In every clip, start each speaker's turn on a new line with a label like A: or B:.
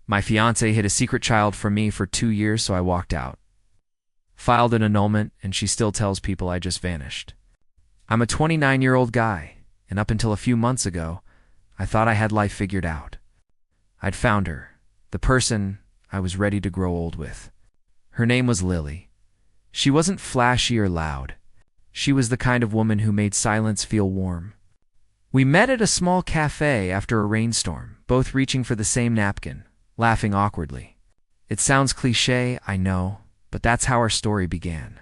A: My fiancé hid a secret child from me for 2 years, so I walked out. Filed an annulment, and she still tells people I just vanished. I'm a 29-year-old guy, and up until a few months ago, I thought I had life figured out. I'd found her, the person I was ready to grow old with. Her name was Lily. She wasn't flashy or loud. She was the kind of woman who made silence feel warm. We met at a small cafe after a rainstorm, both reaching for the same napkin, laughing awkwardly. It sounds cliché, I know, but that's how our story began.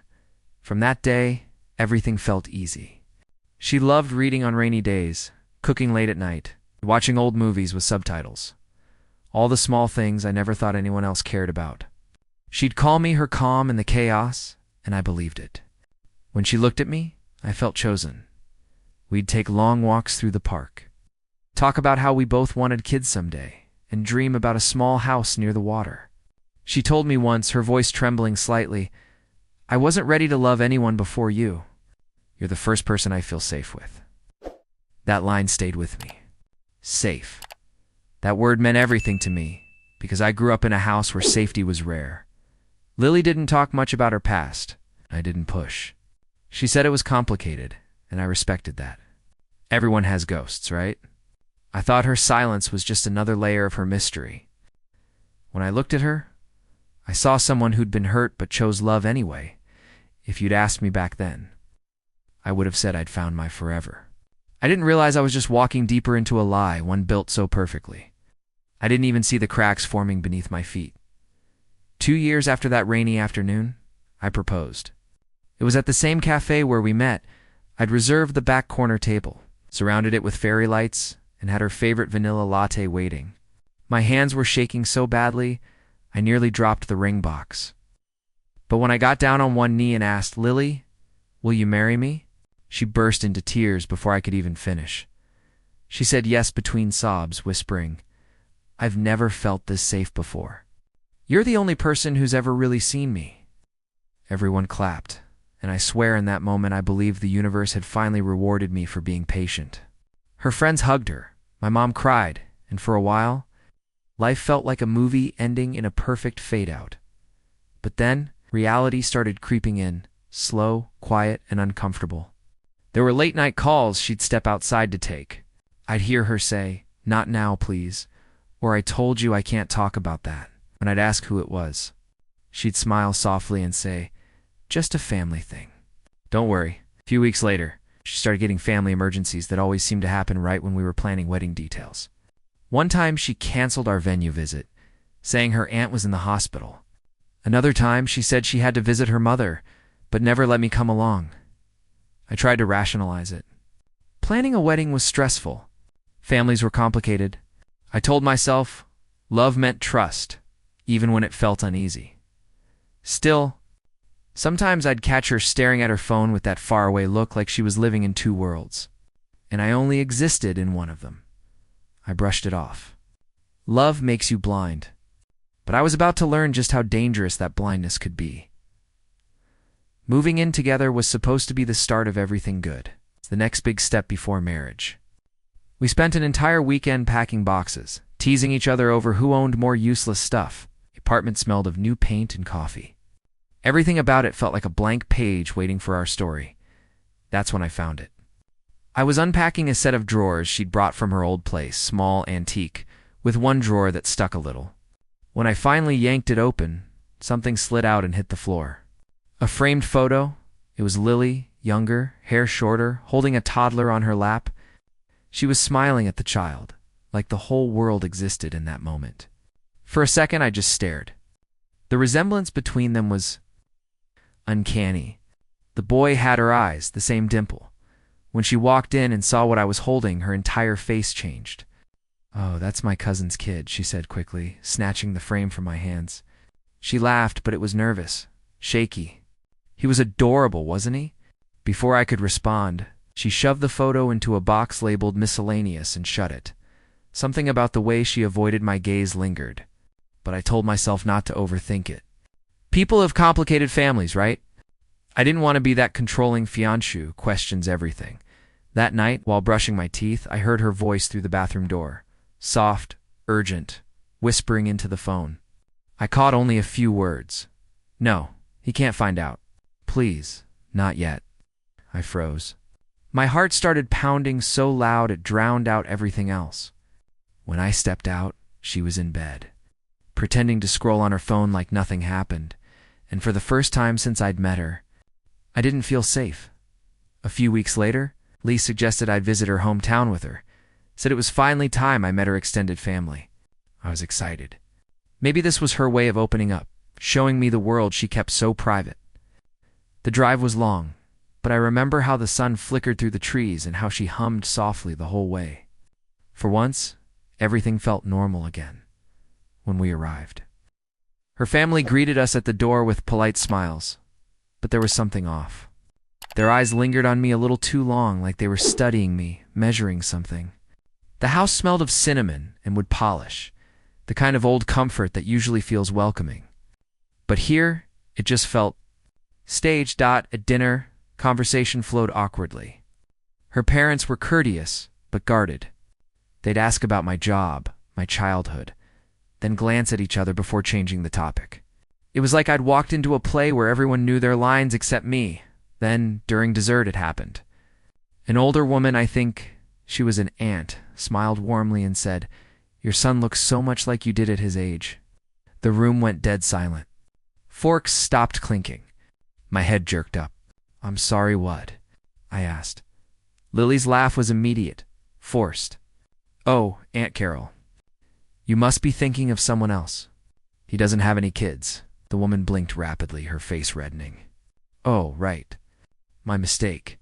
A: From that day, everything felt easy. She loved reading on rainy days, cooking late at night, watching old movies with subtitles. All the small things I never thought anyone else cared about. She'd call me her calm in the chaos, and I believed it. When she looked at me, I felt chosen. We'd take long walks through the park, talk about how we both wanted kids someday, and dream about a small house near the water. She told me once, her voice trembling slightly, "I wasn't ready to love anyone before you. You're the first person I feel safe with." That line stayed with me. Safe. That word meant everything to me, because I grew up in a house where safety was rare. Lily didn't talk much about her past. I didn't push. She said it was complicated, and I respected that. Everyone has ghosts, right? I thought her silence was just another layer of her mystery. When I looked at her, I saw someone who'd been hurt but chose love anyway. If you'd asked me back then, I would have said I'd found my forever. I didn't realize I was just walking deeper into a lie, one built so perfectly. I didn't even see the cracks forming beneath my feet. 2 years after that rainy afternoon, I proposed. It was at the same cafe where we met. I'd reserved the back corner table, surrounded it with fairy lights, and had her favorite vanilla latte waiting. My hands were shaking so badly, I nearly dropped the ring box. But when I got down on one knee and asked, "Lily, will you marry me?" she burst into tears before I could even finish. She said yes between sobs, whispering, "I've never felt this safe before. You're the only person who's ever really seen me." Everyone clapped, and I swear in that moment I believed the universe had finally rewarded me for being patient. Her friends hugged her, my mom cried, and for a while, life felt like a movie ending in a perfect fade-out. But then, reality started creeping in, slow, quiet, and uncomfortable. There were late-night calls she'd step outside to take. I'd hear her say, "Not now, please," or "I told you I can't talk about that." When I'd ask who it was, she'd smile softly and say, "Just a family thing." Don't worry. A few weeks later, she started getting family emergencies that always seemed to happen right when we were planning wedding details. One time, she canceled our venue visit, saying her aunt was in the hospital. Another time, she said she had to visit her mother, but never let me come along. I tried to rationalize it. Planning a wedding was stressful. Families were complicated. I told myself, love meant trust, even when it felt uneasy. Still, sometimes I'd catch her staring at her phone with that faraway look like she was living in two worlds, and I only existed in one of them. I brushed it off. Love makes you blind, but I was about to learn just how dangerous that blindness could be. Moving in together was supposed to be the start of everything good. It's the next big step before marriage. We spent an entire weekend packing boxes, teasing each other over who owned more useless stuff. The apartment smelled of new paint and coffee. Everything about it felt like a blank page waiting for our story. That's when I found it. I was unpacking a set of drawers she'd brought from her old place, small, antique, with one drawer that stuck a little. When I finally yanked it open, something slid out and hit the floor. A framed photo. It was Lily, younger, hair shorter, holding a toddler on her lap. She was smiling at the child, like the whole world existed in that moment. For a second, I just stared. The resemblance between them was uncanny. The boy had her eyes, the same dimple. When she walked in and saw what I was holding, her entire face changed. "Oh, that's my cousin's kid," she said quickly, snatching the frame from my hands. She laughed, but it was nervous, shaky. He was adorable, wasn't he? Before I could respond, she shoved the photo into a box labeled miscellaneous and shut it. Something about the way she avoided my gaze lingered, but I told myself not to overthink it. People have complicated families, right? I didn't want to be that controlling fiancé who questions everything. That night, while brushing my teeth, I heard her voice through the bathroom door. Soft, urgent. whispering into the phone. I caught only a few words. "No, he can't find out. Please, not yet." I froze. My heart started pounding so loud it drowned out everything else. When I stepped out, she was in bed, pretending to scroll on her phone like nothing happened, and for the first time since I'd met her, I didn't feel safe. A few weeks later, Lee suggested I'd visit her hometown with her, said it was finally time I met her extended family. I was excited. Maybe this was her way of opening up, showing me the world she kept so private. The drive was long, but I remember how the sun flickered through the trees and how she hummed softly the whole way. For once, everything felt normal again. When we arrived, her family greeted us at the door with polite smiles, but there was something off. Their eyes lingered on me a little too long, like they were studying me, measuring something. The house smelled of cinnamon and wood polish, the kind of old comfort that usually feels welcoming. But here, it just felt staged. At dinner, conversation flowed awkwardly. Her parents were courteous, but guarded. They'd ask about my job, my childhood, then glance at each other before changing the topic. It was like I'd walked into a play where everyone knew their lines except me. Then, during dessert, it happened. An older woman, I think she was an aunt, smiled warmly and said, "Your son looks so much like you did at his age." The room went dead silent. Forks stopped clinking. My head jerked up. "I'm sorry, what?" I asked. Lily's laugh was immediate, forced. "Oh, Aunt Carol. You must be thinking of someone else. He doesn't have any kids." The woman blinked rapidly, her face reddening. "Oh, right. My mistake."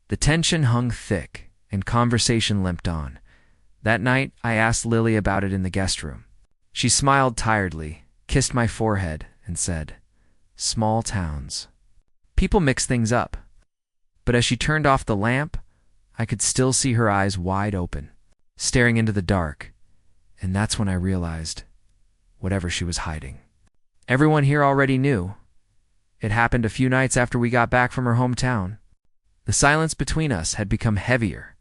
A: The tension hung thick, and conversation limped on. That night, I asked Lily about it in the guest room. She smiled tiredly, kissed my forehead, and said, "Small towns. People mix things up." But as she turned off the lamp, I could still see her eyes wide open, staring into the dark, and that's when I realized whatever she was hiding. Everyone here already knew. It happened a few nights after we got back from her hometown. The silence between us had become heavier,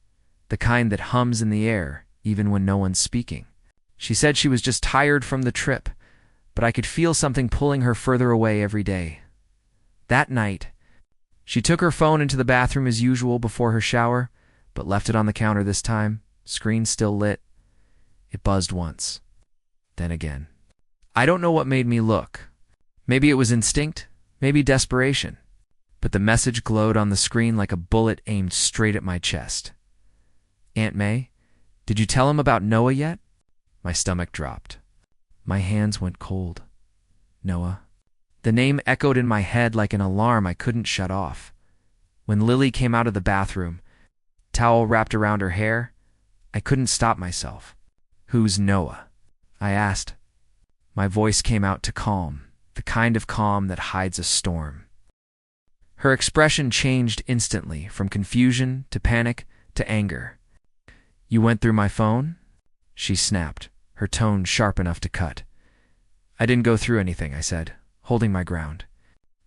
A: the kind that hums in the air even when no one's speaking. She said she was just tired from the trip, but I could feel something pulling her further away every day. That night, she took her phone into the bathroom as usual before her shower, but left it on the counter this time, screen still lit. It buzzed once, then again. I don't know what made me look. Maybe it was instinct, maybe desperation, but the message glowed on the screen like a bullet aimed straight at my chest. "Aunt May, did you tell him about Noah yet?" My stomach dropped. My hands went cold. Noah. The name echoed in my head like an alarm I couldn't shut off. When Lily came out of the bathroom, towel wrapped around her hair, I couldn't stop myself. "Who's Noah?" I asked. My voice came out to calm, the kind of calm that hides a storm. Her expression changed instantly, from confusion to panic to anger. "You went through my phone?" she snapped, her tone sharp enough to cut. "I didn't go through anything," I said, holding my ground.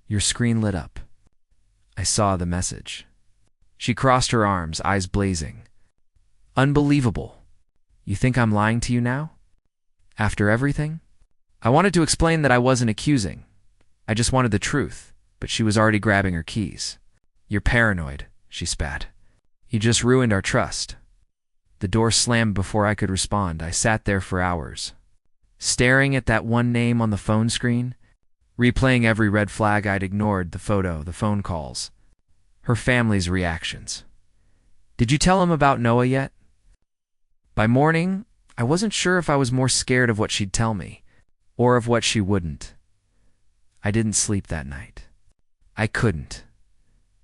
A: Your screen lit up. I saw the message. She crossed her arms, eyes blazing. "Unbelievable. You think I'm lying to you now? After everything?" I wanted to explain that I wasn't accusing. I just wanted the truth, but she was already grabbing her keys. "You're paranoid," she spat. "You just ruined our trust." The door slammed before I could respond. I sat there for hours, staring at that one name on the phone screen, replaying every red flag I'd ignored, the photo, the phone calls, her family's reactions. "Did you tell him about Noah yet?" By morning, I wasn't sure if I was more scared of what she'd tell me, or of what she wouldn't. I didn't sleep that night. I couldn't.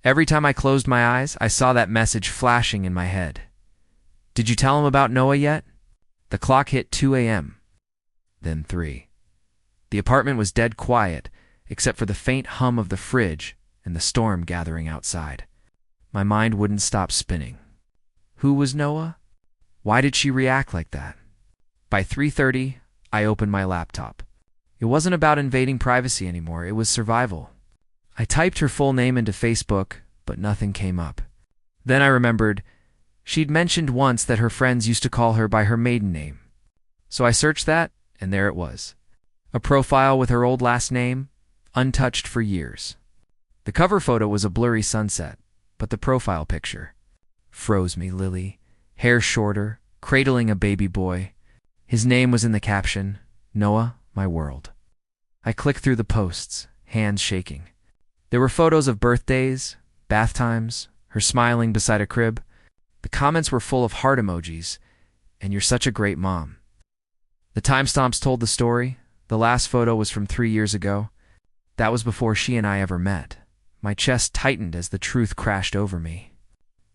A: Every time I closed my eyes, I saw that message flashing in my head. "Did you tell him about Noah yet?" The clock hit 2 a.m., then 3. The apartment was dead quiet, except for the faint hum of the fridge and the storm gathering outside. My mind wouldn't stop spinning. Who was Noah? Why did she react like that? By 3:30, I opened my laptop. It wasn't about invading privacy anymore, it was survival. I typed her full name into Facebook, but nothing came up. Then I remembered she'd mentioned once that her friends used to call her by her maiden name. So I searched that, and there it was. A profile with her old last name, untouched for years. The cover photo was a blurry sunset, but the profile picture froze me. Lily, hair shorter, cradling a baby boy. His name was in the caption, Noah, my world. I clicked through the posts, hands shaking. There were photos of birthdays, bath times, her smiling beside a crib. The comments were full of heart emojis, and you're such a great mom. The timestamps told the story. The last photo was from 3 years ago. That was before she and I ever met. My chest tightened as the truth crashed over me.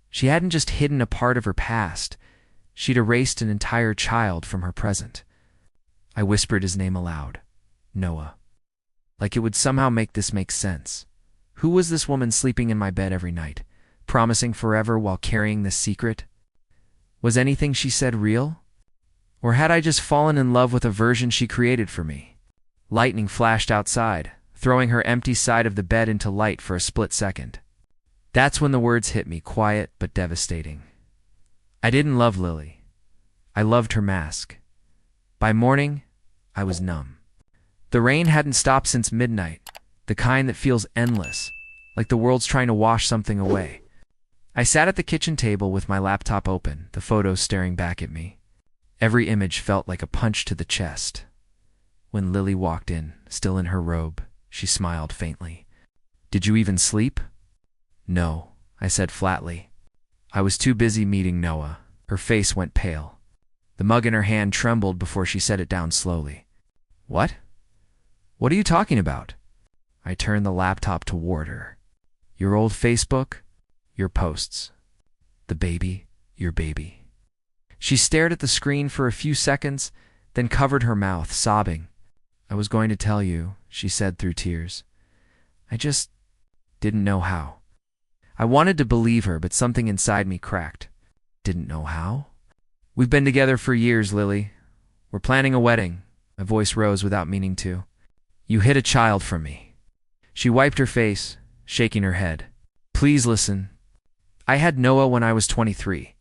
A: She hadn't just hidden a part of her past. She'd erased an entire child from her present. I whispered his name aloud. Noah. Like it would somehow make this make sense. Who was this woman sleeping in my bed every night, promising forever while carrying this secret? Was anything she said real? Or had I just fallen in love with a version she created for me? Lightning flashed outside, throwing her empty side of the bed into light for a split second. That's when the words hit me, quiet but devastating. I didn't love Lily. I loved her mask. By morning, I was numb. The rain hadn't stopped since midnight, the kind that feels endless, like the world's trying to wash something away. I sat at the kitchen table with my laptop open, the photos staring back at me. Every image felt like a punch to the chest. When Lily walked in, still in her robe, she smiled faintly. Did you even sleep? No, I said flatly. I was too busy meeting Noah. Her face went pale. The mug in her hand trembled before she set it down slowly. What? What are you talking about? I turned the laptop toward her. Your old Facebook? Your posts. The baby, your baby. She stared at the screen for a few seconds, then covered her mouth, sobbing. I was going to tell you, she said through tears. I just didn't know how. I wanted to believe her, but something inside me cracked. Didn't know how? We've been together for years, Lily. We're planning a wedding. My voice rose without meaning to. You hid a child from me. She wiped her face, shaking her head. Please listen. I had Noah when I was 23.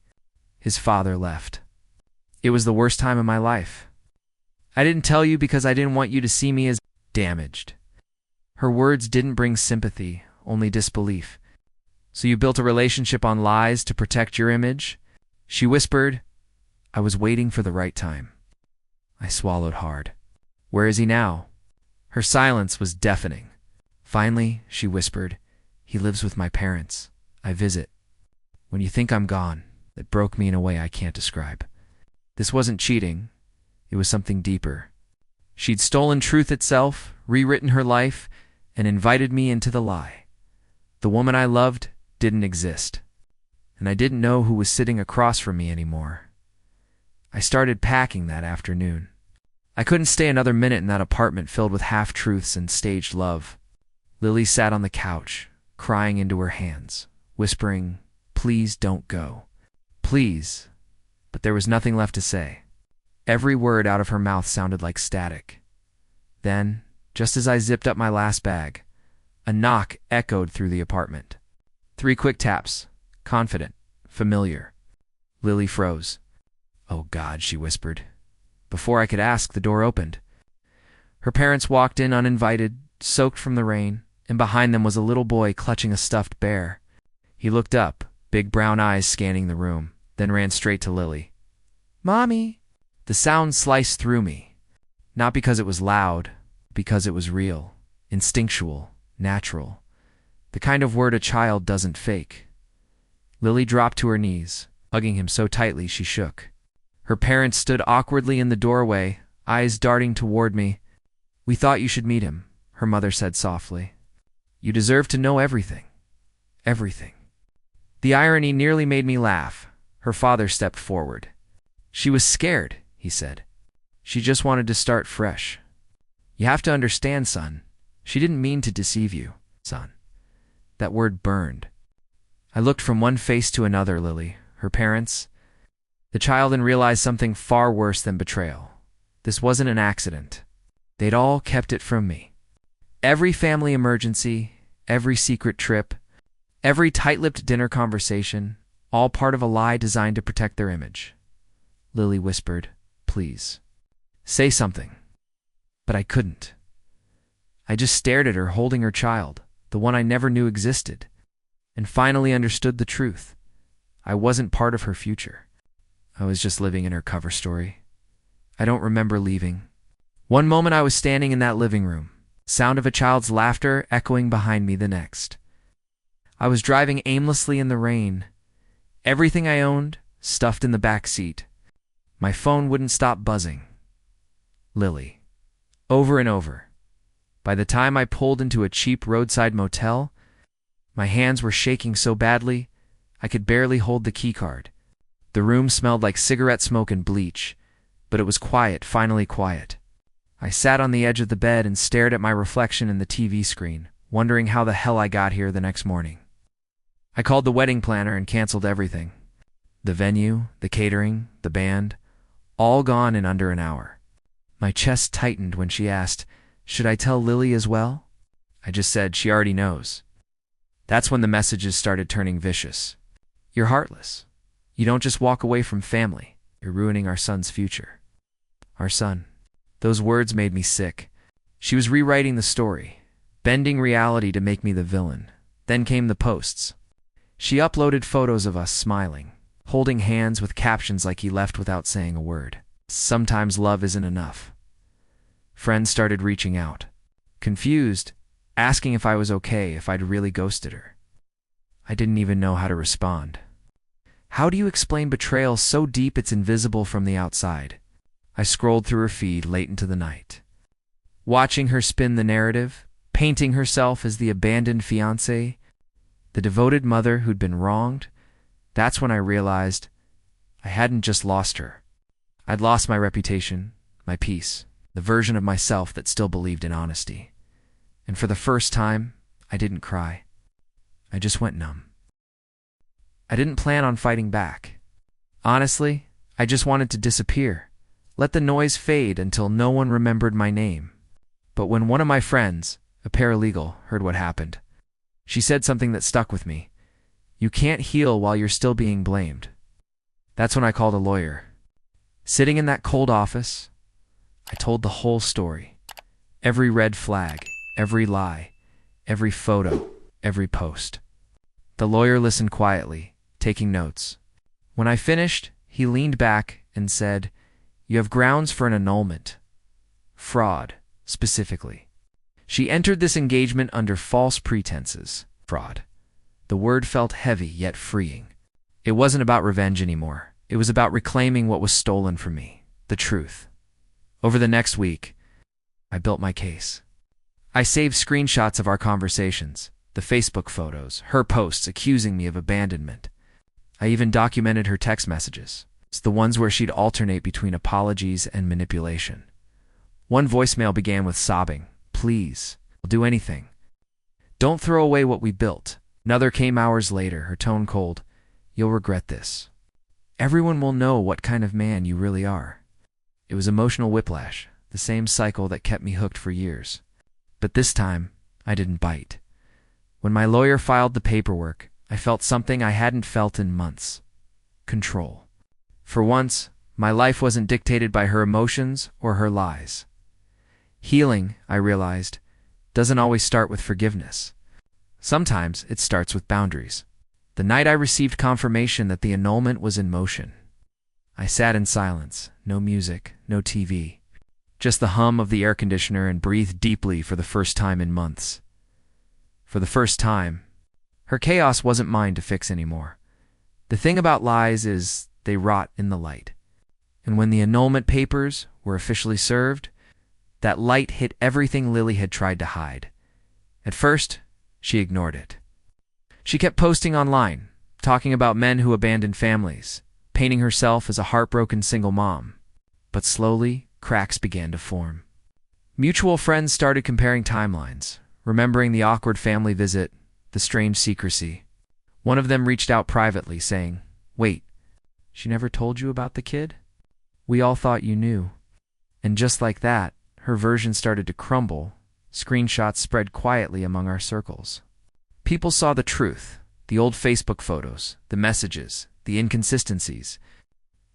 A: His father left. It was the worst time of my life. I didn't tell you because I didn't want you to see me as damaged. Her words didn't bring sympathy, only disbelief. So you built a relationship on lies to protect your image? She whispered. I was waiting for the right time. I swallowed hard. Where is he now? Her silence was deafening. Finally, she whispered, he lives with my parents. I visit. When you think I'm gone, it broke me in a way I can't describe. This wasn't cheating. It was something deeper. She'd stolen truth itself, rewritten her life, and invited me into the lie. The woman I loved didn't exist, and I didn't know who was sitting across from me anymore. I started packing that afternoon. I couldn't stay another minute in that apartment filled with half-truths and staged love. Lily sat on the couch, crying into her hands, whispering, please don't go. Please. But there was nothing left to say. Every word out of her mouth sounded like static. Then, just as I zipped up my last bag, a knock echoed through the apartment. 3 quick taps, confident, familiar. Lily froze. Oh God, she whispered. Before I could ask, the door opened. Her parents walked in uninvited, soaked from the rain, and behind them was a little boy clutching a stuffed bear. He looked up, big brown eyes scanning the room, then ran straight to Lily. Mommy! The sound sliced through me. Not because it was loud, because it was real, instinctual, natural. The kind of word a child doesn't fake. Lily dropped to her knees, hugging him so tightly she shook. Her parents stood awkwardly in the doorway, eyes darting toward me. We thought you should meet him, her mother said softly. You deserve to know everything. Everything. The irony nearly made me laugh. Her father stepped forward. She was scared, he said. She just wanted to start fresh. You have to understand, son. She didn't mean to deceive you, son. That word burned. I looked from one face to another, Lily, her parents, the child, and realized something far worse than betrayal. This wasn't an accident. They'd all kept it from me. Every family emergency, every secret trip, every tight-lipped dinner conversation, all part of a lie designed to protect their image. Lily whispered, please. say something. But I couldn't. I just stared at her holding her child, the one I never knew existed, and finally understood the truth. I wasn't part of her future. I was just living in her cover story. I don't remember leaving. One moment I was standing in that living room, sound of a child's laughter echoing behind me the next. I was driving aimlessly in the rain. Everything I owned stuffed in the back seat. My phone wouldn't stop buzzing. Lily. Over and over. By the time I pulled into a cheap roadside motel, my hands were shaking so badly I could barely hold the keycard. The room smelled like cigarette smoke and bleach, but it was quiet, finally quiet. I sat on the edge of the bed and stared at my reflection in the TV screen, wondering how the hell I got here the next morning. I called the wedding planner and canceled everything. The venue, the catering, the band, all gone in under an hour. My chest tightened when she asked, "Should I tell Lily as well?" I just said, "She already knows." That's when the messages started turning vicious. "You're heartless. You don't just walk away from family. You're ruining our son's future." Our son. Those words made me sick. She was rewriting the story, bending reality to make me the villain. Then came the posts. She uploaded photos of us smiling, holding hands with captions like he left without saying a word. Sometimes love isn't enough. Friends started reaching out, confused, asking if I was okay, if I'd really ghosted her. I didn't even know how to respond. How do you explain betrayal so deep it's invisible from the outside? I scrolled through her feed late into the night, watching her spin the narrative, painting herself as the abandoned fiancée, the devoted mother who'd been wronged. That's when I realized I hadn't just lost her. I'd lost my reputation, my peace, the version of myself that still believed in honesty. And for the first time, I didn't cry. I just went numb. I didn't plan on fighting back. Honestly, I just wanted to disappear, let the noise fade until no one remembered my name. But when one of my friends, a paralegal, heard what happened, she said something that stuck with me. "You can't heal while you're still being blamed." That's when I called a lawyer. Sitting in that cold office, I told the whole story. Every red flag, every lie, every photo, every post. The lawyer listened quietly, taking notes. When I finished, he leaned back and said, "You have grounds for an annulment. Fraud, specifically. She entered this engagement under false pretenses." Fraud. The word felt heavy yet freeing. It wasn't about revenge anymore. It was about reclaiming what was stolen from me, the truth. Over the next week, I built my case. I saved screenshots of our conversations, the Facebook photos, her posts accusing me of abandonment. I even documented her text messages. It's the ones where she'd alternate between apologies and manipulation. One voicemail began with sobbing, "Please, I'll do anything. Don't throw away what we built." Another came hours later, her tone cold, "You'll regret this. Everyone will know what kind of man you really are." It was emotional whiplash, the same cycle that kept me hooked for years. But this time, I didn't bite. When my lawyer filed the paperwork, I felt something I hadn't felt in months. Control. For once, my life wasn't dictated by her emotions or her lies. Healing, I realized, doesn't always start with forgiveness. Sometimes it starts with boundaries. The night I received confirmation that the annulment was in motion, I sat in silence, no music, no TV, just the hum of the air conditioner, and breathed deeply for the first time in months. For the first time, her chaos wasn't mine to fix anymore. The thing about lies is they rot in the light. And when the annulment papers were officially served, that light hit everything Lily had tried to hide. At first, she ignored it. She kept posting online, talking about men who abandoned families, painting herself as a heartbroken single mom. But slowly, cracks began to form. Mutual friends started comparing timelines, remembering the awkward family visit, the strange secrecy. One of them reached out privately, saying, "Wait, she never told you about the kid? We all thought you knew." And just like that, her version started to crumble. Screenshots spread quietly among our circles. People saw the truth, the old Facebook photos, the messages, the inconsistencies.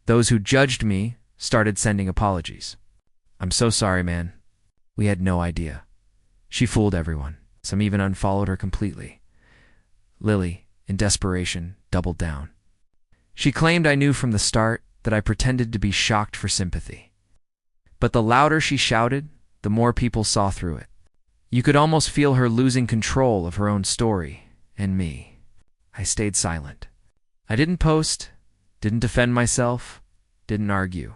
A: Those who judged me started sending apologies. I'm so sorry, man. We had no idea. She fooled everyone. Some even unfollowed her completely. Lily, in desperation, doubled down. She claimed I knew from the start that I pretended to be shocked for sympathy. But the louder she shouted, the more people saw through it. You could almost feel her losing control of her own story, and me. I stayed silent. I didn't post, didn't defend myself, didn't argue.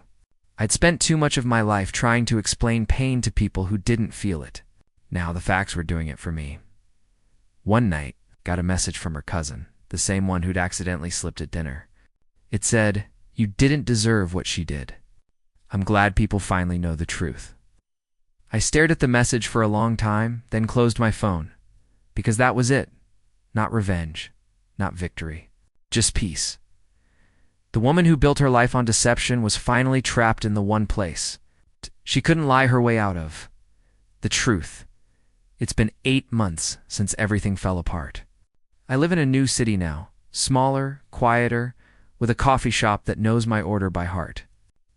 A: I'd spent too much of my life trying to explain pain to people who didn't feel it. Now the facts were doing it for me. One night, got a message from her cousin, the same one who'd accidentally slipped at dinner. It said, "You didn't deserve what she did. I'm glad people finally know the truth." I stared at the message for a long time, then closed my phone. Because that was it. Not revenge, not victory, just peace. The woman who built her life on deception was finally trapped in the one place she couldn't lie her way out of. The truth. It's been 8 months since everything fell apart. I live in a new city now, smaller, quieter, with a coffee shop that knows my order by heart.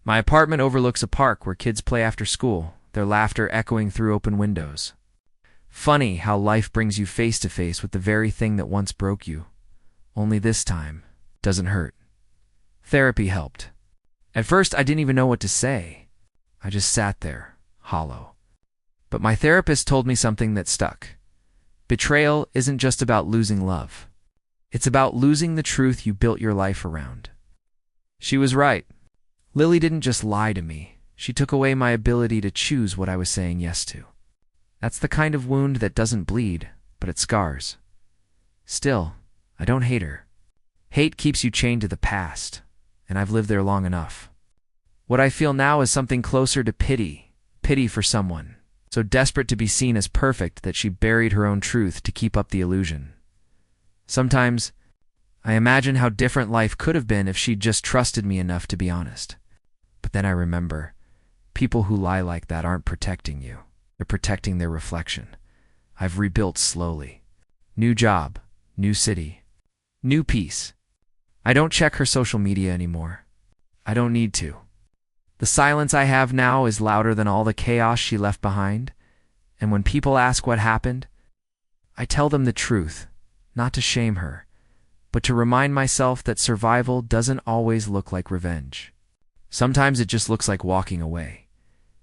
A: My apartment overlooks a park where kids play after school, their laughter echoing through open windows. Funny how life brings you face to face with the very thing that once broke you. Only this time, doesn't hurt. Therapy helped. At first, I didn't even know what to say. I just sat there, hollow. But my therapist told me something that stuck. Betrayal isn't just about losing love. It's about losing the truth you built your life around. She was right. Lily didn't just lie to me. She took away my ability to choose what I was saying yes to. That's the kind of wound that doesn't bleed, but it scars. Still, I don't hate her. Hate keeps you chained to the past, and I've lived there long enough. What I feel now is something closer to pity for someone, so desperate to be seen as perfect that she buried her own truth to keep up the illusion. Sometimes, I imagine how different life could have been if she'd just trusted me enough to be honest. But then I remember, people who lie like that aren't protecting you. They're protecting their reflection. I've rebuilt slowly. New job, new city, new peace. I don't check her social media anymore. I don't need to. The silence I have now is louder than all the chaos she left behind, and when people ask what happened, I tell them the truth, not to shame her, but to remind myself that survival doesn't always look like revenge. Sometimes it just looks like walking away.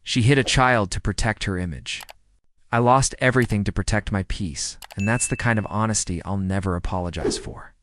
A: She hid a child to protect her image. I lost everything to protect my peace, and that's the kind of honesty I'll never apologize for.